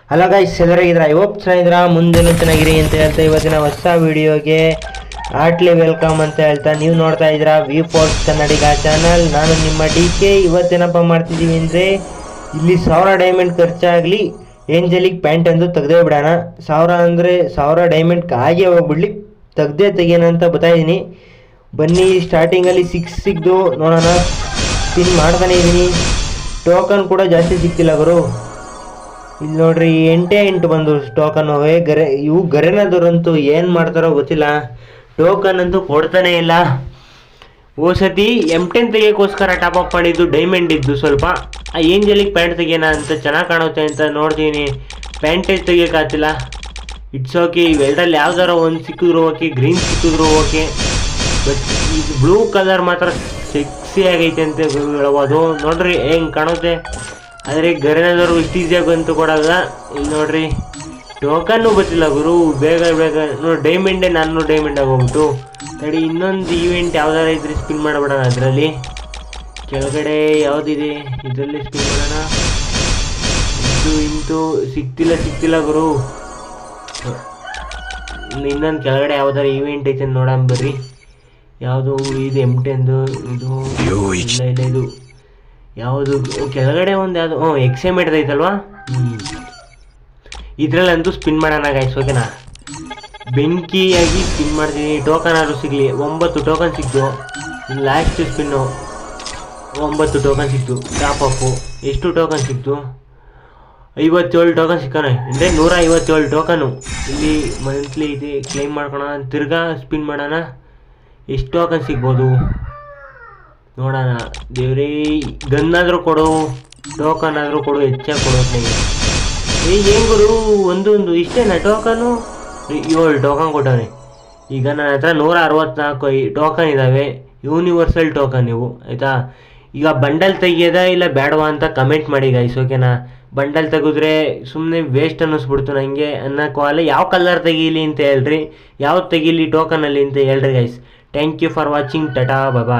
Hello guys, ಎಲ್ಲರಾಗಿದ್ರ hope ಚೆನ್ನಾಗಿದ್ರ, ಮುಂದೆನೂ ಚೆನ್ನಾಗಿರಿ ಅಂತ ಹೇಳ್ತಾ ಇವತ್ತಿನ ಹೊಸ ವಿಡಿಯೋಗೆ ಹಾರ್ಟ್ಲಿ ವೆಲ್ಕಮ್ ಅಂತ ಹೇಳ್ತಾ ನೀವು ನೋಡ್ತಾ ಇದ್ದೀರಾ ವಿ ಫೋರ್ಸ್ ಕನ್ನಡಿಗ ಚಾನಲ್. ನಾನು ನಿಮ್ಮ DK. ಇವತ್ತೇನಪ್ಪ ಮಾಡ್ತಿದ್ದೀವಿ ಅಂದರೆ ಇಲ್ಲಿ 1000 ಡೈಮಂಡ್ ಖರ್ಚಾಗಲಿ ಏಂಜಲಿಕ್ ಪ್ಯಾಂಟ್ ಎಂದು ತೆಗೆದೇ ಬಿಡೋಣ. 1000 ಡೈಮಂಡ್ ಹಾಗೆ ಹೋಗ್ಬಿಡ್ಲಿ, ತೆಗೆಯೋಣ ಅಂತ ಬರ್ತಾಯಿದ್ದೀನಿ. ಬನ್ನಿ, ಸ್ಟಾರ್ಟಿಂಗಲ್ಲಿ 6 ಸಿಕ್ದು ನೋಡೋಣ. ಸ್ಪಿನ್ ಮಾಡ್ತಾನೆ ಇದ್ದೀನಿ. ಟೋಕನ್ ಕೂಡ ಜಾಸ್ತಿ ಸಿಕ್ತಿಲ್ಲ ಗುರು. ಇಲ್ಲಿ ನೋಡ್ರಿ 8 ಬಂದು ಟೋಕನ್ ಇವು ಗರೆನದವ್ರಂತೂ ಏನು ಮಾಡ್ತಾರೋ ಗೊತ್ತಿಲ್ಲ. ಟೋಕನ್ ಅಂತೂ ಕೊಡ್ತಾನೆ ಇಲ್ಲ. ಸತಿ M10 ತೆಗಿಯೋಕ್ಕೋಸ್ಕರ ಟಾಪ್ ಅಪ್ ಮಾಡಿದ್ದು ಡೈಮಂಡ್ ಇದ್ದು ಸ್ವಲ್ಪ ಏಂಜಲಿಕ್ ಪ್ಯಾಂಟ್ ತೆಗಿಯೋಣ ಅಂತ ಚೆನ್ನಾಗಿ ಕಾಣುತ್ತೆ ಅಂತ ನೋಡ್ತೀನಿ. ಪ್ಯಾಂಟೇಜ್ ತೆಗಿಯೋಕ್ಕಾಗ್ತಿಲ್ಲ. ಇಟ್ಸ್ ಓಕೆ, ಇವೆರಡರಲ್ಲಿ ಯಾವ್ದಾರ ಒಂದು ಸಿಕ್ಕಿದ್ರು ಓಕೆ, ಗ್ರೀನ್ ಸಿಕ್ಕಿದ್ರು ಓಕೆ. ಬಟ್ ಇದು ಬ್ಲೂ ಕಲರ್ ಮಾತ್ರ ಸೆಕ್ಸಿ ಆಗೈತೆ ಅಂತ ಹೇಳ್ಬೋದು. ನೋಡ್ರಿ ಹೆಂಗೆ ಕಾಣುತ್ತೆ. ಆದರೆ ಗರೆನದವರು ಇಷ್ಟು ಈಸಿಯಾಗಿ ಬಂತು ಕೊಡೋದ. ಇಲ್ಲಿ ನೋಡ್ರಿ ಟೋಕನ್ನು ಗೊತ್ತಿಲ್ಲ ಗುರು. ಬೇಗ ನೋಡಿ, ಡೈಮಂಡೇ 400 ಡೈಮಂಡ್ ಆಗೋಗ್ಬಿಟ್ಟು. ತಡಿ, ಇನ್ನೊಂದು ಈವೆಂಟ್ ಯಾವ್ದಾರ ಇದ್ರೆ ಸ್ಪಿನ್ ಮಾಡಬಿಡೋಣ. ಅದರಲ್ಲಿ ಕೆಳಗಡೆ ಯಾವುದಿದೆ ಇದರಲ್ಲಿ ಸ್ಪಿನ್ ಮಾಡೋಣ. ಇಂತೂ ಸಿಕ್ತಿಲ್ಲ ಗುರು. ಇನ್ನೊಂದು ಕೆಳಗಡೆ ಯಾವ್ದಾರ ಈವೆಂಟ್ ಐತೆ ನೋಡೋಣ ಬರ್ರಿ. ಯಾವುದು ಇದು M10 ಇದು ಇಲ್ಲ ಇದು ಯಾವುದು ಕೆಳಗಡೆ ಒಂದು ಯಾವುದು ಎಕ್ಸೈಮೆಟ್ ಐತಲ್ವಾ. ಇದ್ರಲ್ಲಂತೂ ಸ್ಪಿನ್ ಮಾಡೋಣ ಗೈಸ್, ಓಕೆನಾ. ಬೆಂಕಿಯಾಗಿ ಸ್ಪಿನ್ ಮಾಡ್ತೀನಿ. ಟೋಕನ್ ಆದ್ರೂ ಸಿಗಲಿ. 9 ಟೋಕನ್ ಸಿಕ್ತು. ಲಾಸ್ಟ್ ಸ್ಪಿನ್ನು 9 ಟೋಕನ್ ಸಿಕ್ತು. ಟಾಪ್ ಅಪ್ಪು ಎಷ್ಟು ಟೋಕನ್ ಸಿಕ್ತು? 57 ಟೋಕನ್ ಸಿಕ್ಕಾನೆ, ಅಂದರೆ 157 ಟೋಕನು. ಇಲ್ಲಿ ಮಂತ್ಲಿ ಇದೆ, ಕ್ಲೈಮ್ ಮಾಡ್ಕೊಳೋಣ. ತಿರ್ಗಾ ಸ್ಪಿನ್ ಮಾಡೋಣ. ಎಷ್ಟು ಟೋಕನ್ ಸಿಗ್ಬೋದು ನೋಡೋಣ. ದೇವ್ರೇ, ಗನ್ನಾದರೂ ಕೊಡು, ಟೋಕನ್ ಆದರೂ ಕೊಡು, ಹೆಚ್ಚಾಗಿ ಕೊಡೋದು. ಏನು ಗುರು, ಒಂದು ಇಷ್ಟೇನಾ ಟೋಕನು? 7 ಟೋಕನ್ ಕೊಟ್ಟವನೆ. ಈಗ ನನ್ನ ಹತ್ರ 164 ಟೋಕನ್ ಇದ್ದಾವೆ, ಯೂನಿವರ್ಸಲ್ ಟೋಕನ್ ಇವು, ಆಯಿತಾ. ಈಗ ಬಂಡಲ್ ತೆಗಿಯೋದಾ ಇಲ್ಲ ಬೇಡವಾ ಅಂತ ಕಮೆಂಟ್ ಮಾಡಿ ಗೈಸ್, ಓಕೆನಾ. ಬಂಡಲ್ ತೆಗೆದ್ರೆ ಸುಮ್ಮನೆ ವೇಸ್ಟ್ ಅನ್ನಿಸ್ಬಿಡ್ತು ನನಗೆ ಅನ್ನೋಕ್ಕಾಗಲ್ಲ. ಯಾವ ಕಲರ್ ತೆಗೀಲಿ ಅಂತ ಹೇಳ್ರಿ, ಯಾವ್ದು ತೆಗೀಲಿ ಟೋಕನಲ್ಲಿ ಅಂತ ಹೇಳ್ರಿ guys. Thank you for watching. Tata, bye.